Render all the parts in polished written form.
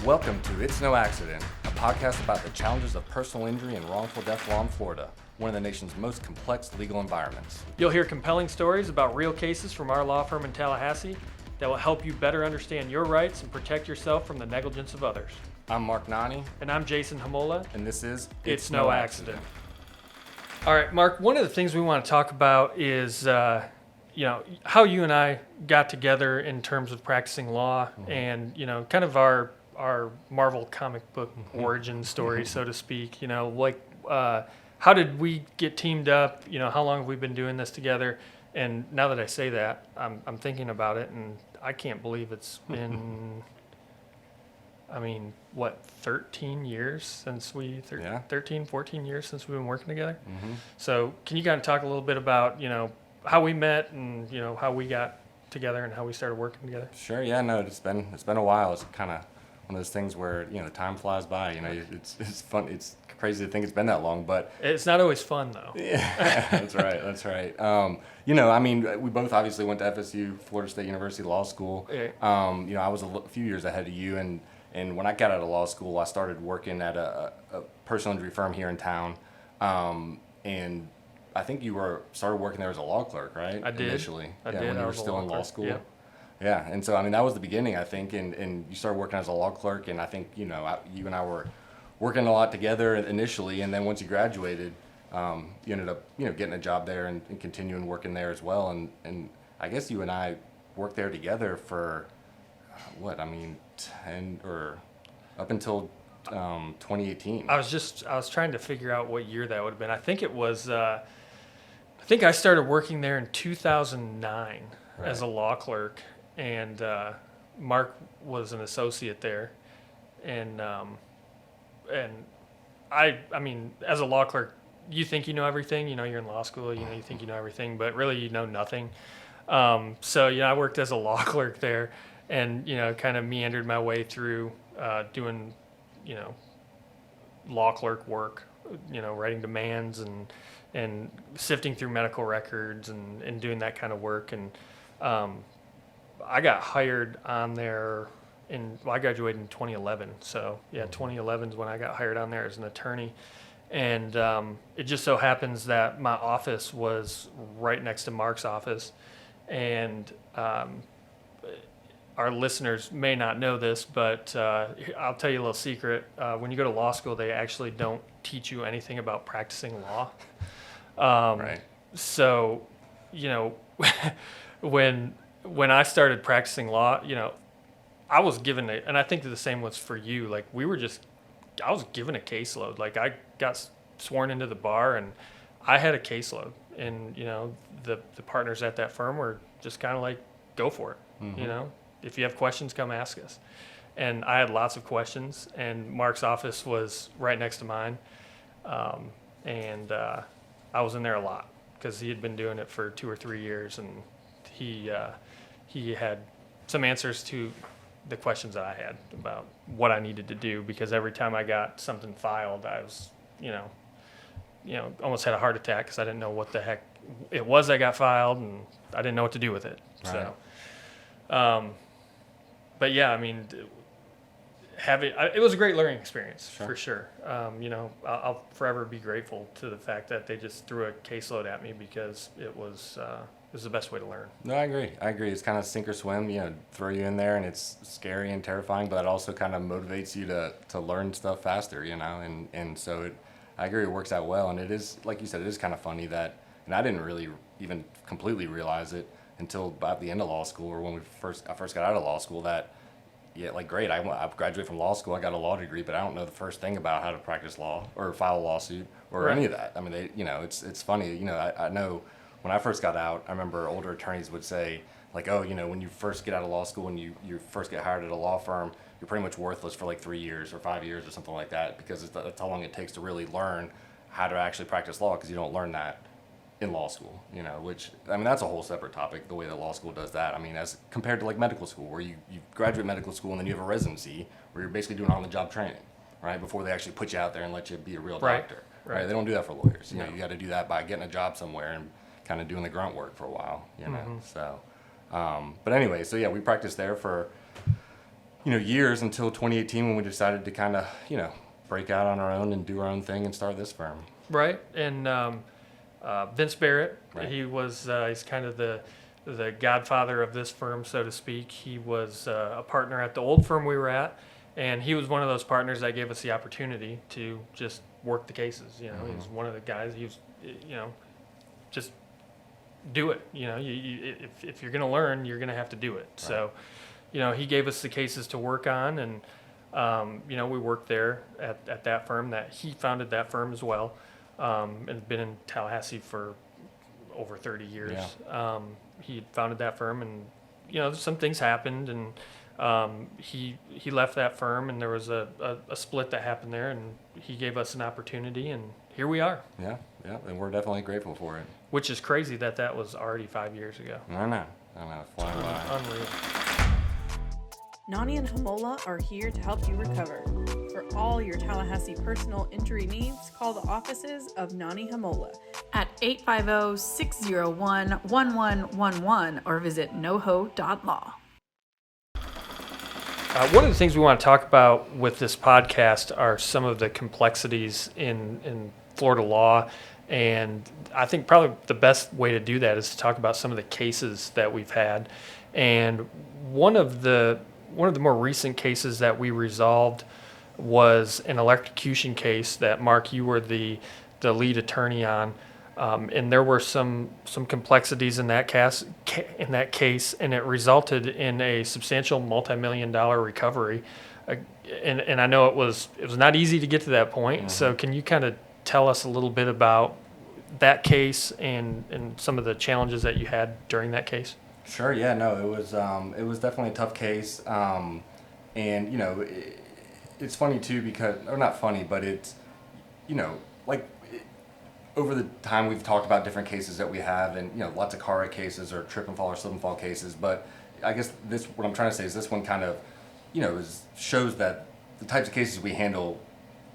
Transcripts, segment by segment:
Welcome to It's No Accident, a podcast about the challenges of personal injury and wrongful death law in Florida, one of the nation's most complex legal environments. You'll hear compelling stories about real cases from our law firm in Tallahassee that will help you better understand your rights and protect yourself from the negligence of others. I'm Mark Nonni. And I'm Jaeson Homola. And this is It's No Accident. All right, Mark, one of the things we want to talk about is how you and I got together in terms of practicing law and, kind of our Marvel comic book origin story, so to speak. How did we get teamed up? How long have we been doing this together? And now that I say that, I'm thinking about it, and I can't believe it's been, 13 years since 14 years since we've been working together. Mm-hmm. So can you kind of talk a little bit about, how we met and, how we got together and how we started working together? Sure, yeah, no, it's been a while. It's kind of one of those things where, the time flies by, it's fun. It's crazy to think it's been that long, but it's not always fun though. Yeah, that's right. We both obviously went to FSU, Florida State University Law School. Yeah. I was a few years ahead of you, and when I got out of law school, I started working at a personal injury firm here in town, and I think you started working there as a law clerk, right? I did. Initially. I did. When you were still in law school. Yeah. Yeah, and so that was the beginning, I think, and you started working as a law clerk, and I think you and I were working a lot together initially, and then once you graduated, you ended up getting a job there and continuing working there as well, and I guess you and I worked there together for 10 or up until 2018. I was trying to figure out what year that would have been. I think it was. I think I started working there in 2009 as a law clerk, and Mark was an associate there, and I as a law clerk, you think you know everything. You're in law school. You think you know everything, but really you know nothing. So I worked as a law clerk there, and kind of meandered my way through doing law clerk work, writing demands and sifting through medical records and doing that kind of work. And I got hired on there I graduated in 2011. So 2011 is when I got hired on there as an attorney. And it just so happens that my office was right next to Mark's office. And our listeners may not know this, but I'll tell you a little secret. When you go to law school, they actually don't teach you anything about practicing law. Right. So, when I started practicing law, I was given and I think the same was for you. Like I was given a caseload. Like I got sworn into the bar and I had a caseload, and the partners at that firm were just kind of like, go for it. Mm-hmm. If you have questions, come ask us. And I had lots of questions, and Mark's office was right next to mine. And I was in there a lot because he had been doing it for 2 or 3 years, and he had some answers to the questions that I had about what I needed to do, because every time I got something filed, I was, almost had a heart attack because I didn't know what the heck it was that got filed, and I didn't know what to do with it. Right. So, but yeah, it was a great learning experience. Sure. For sure. I'll forever be grateful to the fact that they just threw a caseload at me, because it was the best way to learn. No, I agree. It's kind of sink or swim, throw you in there, and it's scary and terrifying, but it also kind of motivates you to learn stuff faster, and so I agree, it works out well. And it is, like you said, it is kind of funny that, and I didn't really even completely realize it until about the end of law school, or when I first got out of law school, that great, I graduated from law school, I got a law degree, but I don't know the first thing about how to practice law or file a lawsuit or any of that. It's funny, I know when I first got out, I remember older attorneys would say, like, oh, when you first get out of law school and you first get hired at a law firm, you're pretty much worthless for like 3 years or 5 years or something like that, because that's how long it takes to really learn how to actually practice law, because you don't learn that in law school, which, that's a whole separate topic, the way that law school does that. As compared to like medical school, where you graduate medical school and then you have a residency where you're basically doing on-the-job training, right, before they actually put you out there and let you be a real doctor. Right. They don't do that for lawyers. You got to do that by getting a job somewhere and kind of doing the grunt work for a while, Mm-hmm. So, but anyway, so yeah, we practiced there for years until 2018 when we decided to kind of, break out on our own and do our own thing and start this firm. Right. And Vince Barrett, Right. he's kind of the godfather of this firm, so to speak. He was a partner at the old firm we were at, and he was one of those partners that gave us the opportunity to just work the cases. He was one of the guys. He was, just do it. If you're going to learn, you're going to have to do it. Right. So, he gave us the cases to work on, and we worked there at that firm. That he founded that firm as well, and been in Tallahassee for over 30 years. Yeah. He founded that firm, and some things happened, and he left that firm, and there was a split that happened there, and he gave us an opportunity, and here we are. Yeah, and we're definitely grateful for it. Which is crazy that was already 5 years ago. I know, flying by. Unreal. Nonni and Homola are here to help you recover. For all your Tallahassee personal injury needs, call the offices of Nonni Homola at 850-601-1111 or visit NoHo.law. One of the things we want to talk about with this podcast are some of the complexities in Florida law, and I think probably the best way to do that is to talk about some of the cases that we've had. And one of the more recent cases that we resolved was an electrocution case that, Mark, you were the lead attorney on, and there were some complexities in that case, and it resulted in a substantial multi-million-dollar recovery. And I know it was not easy to get to that point. Mm-hmm. So can you kind of tell us a little bit about that case and some of the challenges that you had during that case? Sure. Yeah. No. It was definitely a tough case, and it's funny too because, or not funny, but it's, over the time we've talked about different cases that we have, and lots of car wreck cases or trip and fall or slip and fall cases. But I guess what I'm trying to say is this one kind of, shows that the types of cases we handle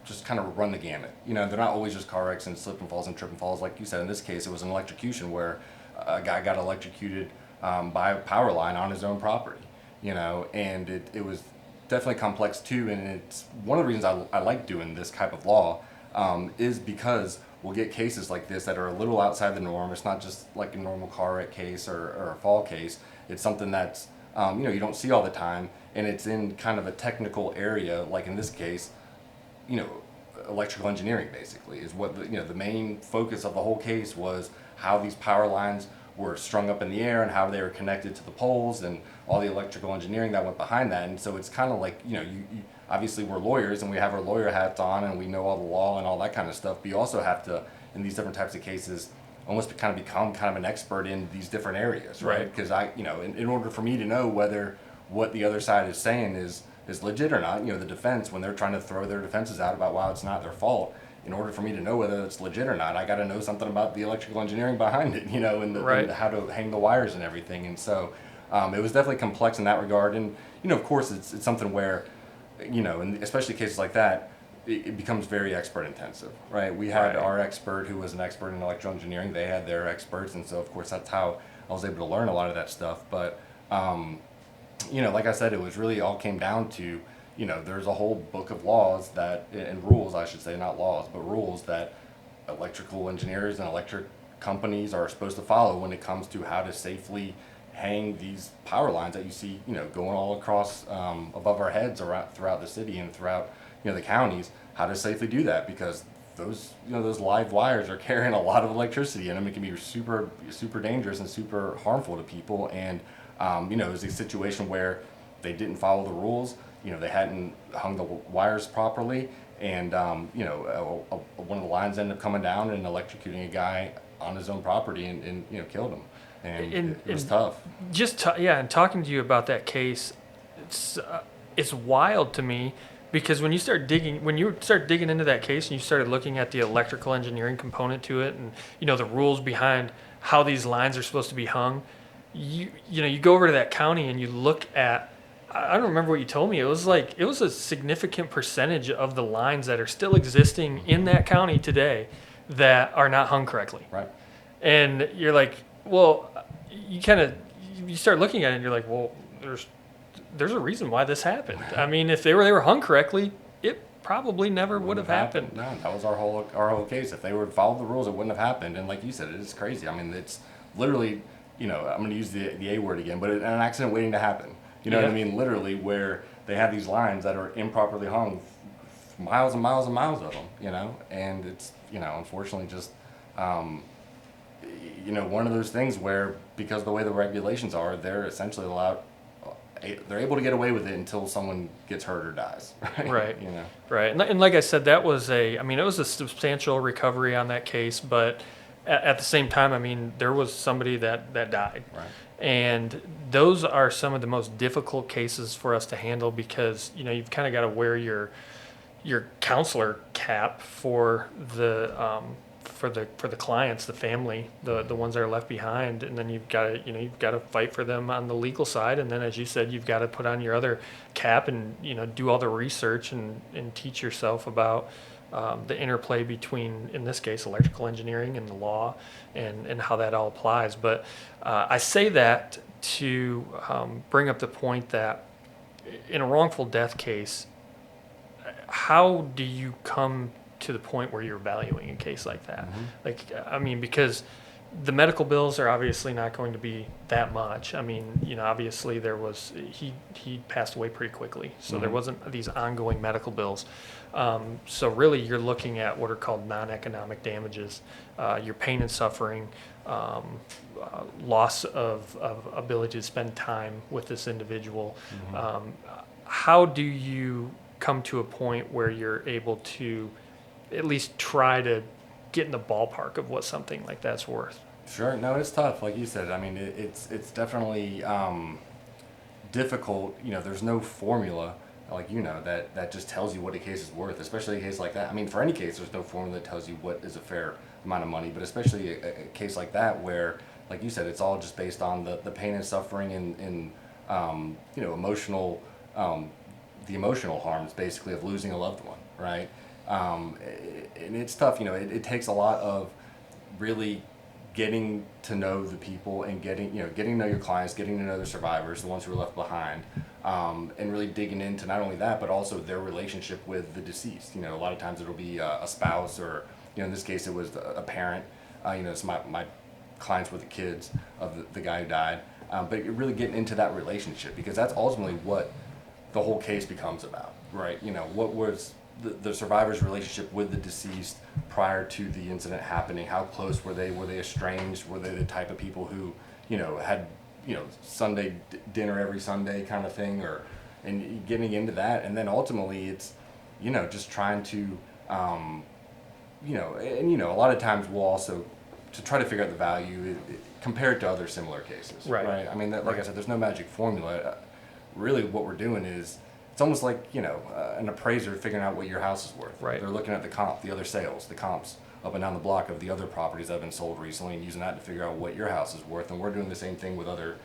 just kind of run the gamut. They're not always just car wrecks and slip and falls and trip and falls. Like you said, in this case, it was an electrocution where a guy got electrocuted by a power line on his own property, and it was definitely complex too. And it's one of the reasons I like doing this type of law, is because we'll get cases like this that are a little outside the norm. It's not just like a normal car wreck case or a fall case. It's something that's, you don't see all the time, and it's in kind of a technical area, like in this case, electrical engineering basically is what the main focus of the whole case was, how these power lines were strung up in the air and how they were connected to the poles and all the electrical engineering that went behind that. And so it's kind of like, you obviously we're lawyers and we have our lawyer hats on and we know all the law and all that kind of stuff, but you also have to, in these different types of cases, almost become kind of an expert in these different areas, right? Because in order for me to know whether what the other side is saying is legit or not, the defense, when they're trying to throw their defenses out about why it's not their fault, in order for me to know whether it's legit or not, I got to know something about the electrical engineering behind it, and how to hang the wires and everything. And so it was definitely complex in that regard. And, of course, it's something where, and especially cases like that, it becomes very expert intensive, right? We had our expert who was an expert in electrical engineering. They had their experts. And so, of course, that's how I was able to learn a lot of that stuff. But, like I said, it was really all came down to, there's a whole book of laws and rules, I should say, not laws, but rules that electrical engineers and electric companies are supposed to follow when it comes to how to safely hang these power lines that you see, going all across above our heads throughout the city and throughout, the counties, how to safely do that, because those live wires are carrying a lot of electricity in them. It can be super, super dangerous and super harmful to people. And, it was a situation where they didn't follow the rules. They hadn't hung the wires properly, and one of the lines ended up coming down and electrocuting a guy on his own property and killed him. And it was tough. And talking to you about that case, it's wild to me, because when you start digging into that case and you started looking at the electrical engineering component to it, and the rules behind how these lines are supposed to be hung, you go over to that county and you look at, I don't remember what you told me. It was a significant percentage of the lines that are still existing in that county today that are not hung correctly. Right. And you're like, well, you start looking at it and you're like, well, there's a reason why this happened. I mean, if they were hung correctly, it probably never would have happened. No, that was our whole case. If they would have followed the rules, it wouldn't have happened. And like you said, it is crazy. I mean, it's literally, I'm going to use the A word again, but an accident waiting to happen. You know what I mean? Literally, where they have these lines that are improperly hung, miles and miles and miles of them. And it's, unfortunately just, one of those things where, because of the way the regulations are, they're essentially they're able to get away with it until someone gets hurt or dies. Right. Right. And like I said, it was a substantial recovery on that case, but at the same time, there was somebody that died. Right. And those are some of the most difficult cases for us to handle because, you've kind of got to wear your counselor cap for the clients, the family, the ones that are left behind, and then you've got to fight for them on the legal side, and then as you said, you've got to put on your other cap and do all the research and teach yourself about the interplay between, in this case, electrical engineering and the law, and how that all applies. But I say that to bring up the point that in a wrongful death case, how do you come to the point where you're valuing a case like that? Mm-hmm. Because the medical bills are obviously not going to be that much. Obviously he passed away pretty quickly, so there wasn't these ongoing medical bills. So really you're looking at what are called non-economic damages, your pain and suffering, loss of ability to spend time with this individual. How do you come to a point where you're able to at least try to get in the ballpark of what something like that's worth? Sure. No, it's tough. Like you said, it's definitely difficult. There's no formula that just tells you what a case is worth, especially a case like that. For any case, there's no formula that tells you what is a fair amount of money, but especially a case like that where, like you said, it's all just based on the pain and suffering and emotional, the emotional harms basically of losing a loved one, right? And it's tough. It takes a lot of really getting to know the people and getting to know your clients, getting to know the survivors, the ones who are left behind, and really digging into not only that, but also their relationship with the deceased. A lot of times it'll be a spouse or, in this case it was a parent. So my clients were the kids of the guy who died. But you're really getting into that relationship because that's ultimately what the whole case becomes about, right? What was the survivor's relationship with the deceased prior to the incident happening? How close were they? Were they estranged? Were they the type of people who, had, Sunday dinner every Sunday kind of thing, and getting into that. And then ultimately it's, just trying to, a lot of times we'll also, to try to figure out the value, compare it to other similar cases, right? Like I said, there's no magic formula. Really what we're doing is, it's almost like, an appraiser figuring out what your house is worth. Right. They're looking at the other sales, the comps up and down the block of the other properties that have been sold recently and using that to figure out what your house is worth. And we're doing the same thing with other,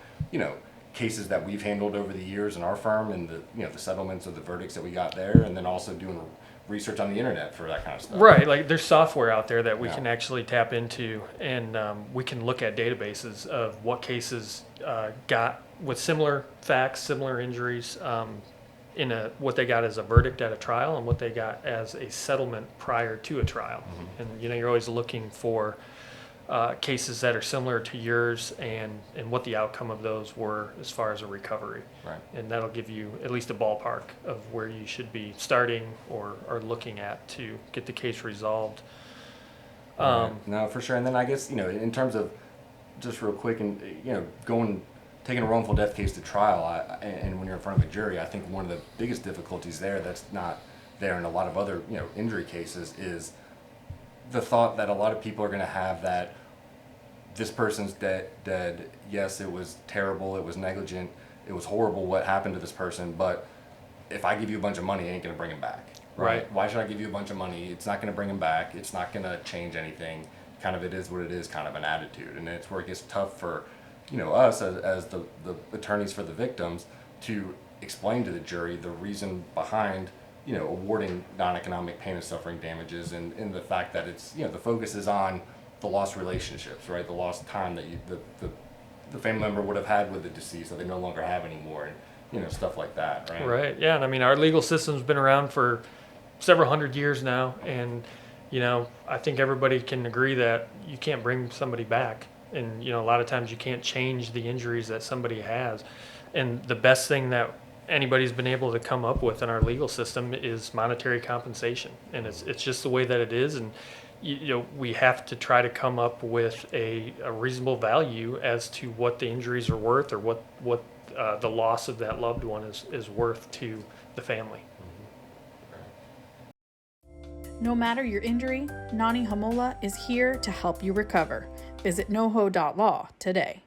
cases that we've handled over the years in our firm and the settlements or the verdicts that we got there, and then also doing research on the internet for that kind of stuff. Right, like there's software out there that we can actually tap into, and we can look at databases of what cases got with similar facts, similar injuries, what they got as a verdict at a trial and what they got as a settlement prior to a trial. And you're always looking for cases that are similar to yours and what the outcome of those were as far as a recovery. Right. And that'll give you at least a ballpark of where you should be starting or looking at to get the case resolved. No, for sure. And then I guess, in terms of just real quick and, taking a wrongful death case to trial, and when you're in front of a jury, I think one of the biggest difficulties there that's not there in a lot of other, injury cases is the thought that a lot of people are going to have that this person's dead. Yes, it was terrible. It was negligent. It was horrible what happened to this person. But if I give you a bunch of money, it ain't going to bring him back. Right. Why should I give you a bunch of money? It's not going to bring him back. It's not going to change anything. Kind of it is what it is kind of an attitude. And it's where it gets tough for, us as the attorneys for the victims to explain to the jury the reason behind, awarding non-economic pain and suffering damages and the fact that it's, the focus is on the lost relationships, right? The lost time that the family member would have had with the deceased that they no longer have anymore. And stuff like that, right? Right. Yeah. And I mean, our legal system's been around for several hundred years now. And, I think everybody can agree that you can't bring somebody back. And, a lot of times you can't change the injuries that somebody has. And the best thing that anybody's been able to come up with in our legal system is monetary compensation. And it's just the way that it is. And, we have to try to come up with a reasonable value as to what the injuries are worth, or what the loss of that loved one is worth to the family. No matter your injury, Nonni Homola is here to help you recover. Visit NoHo.law today.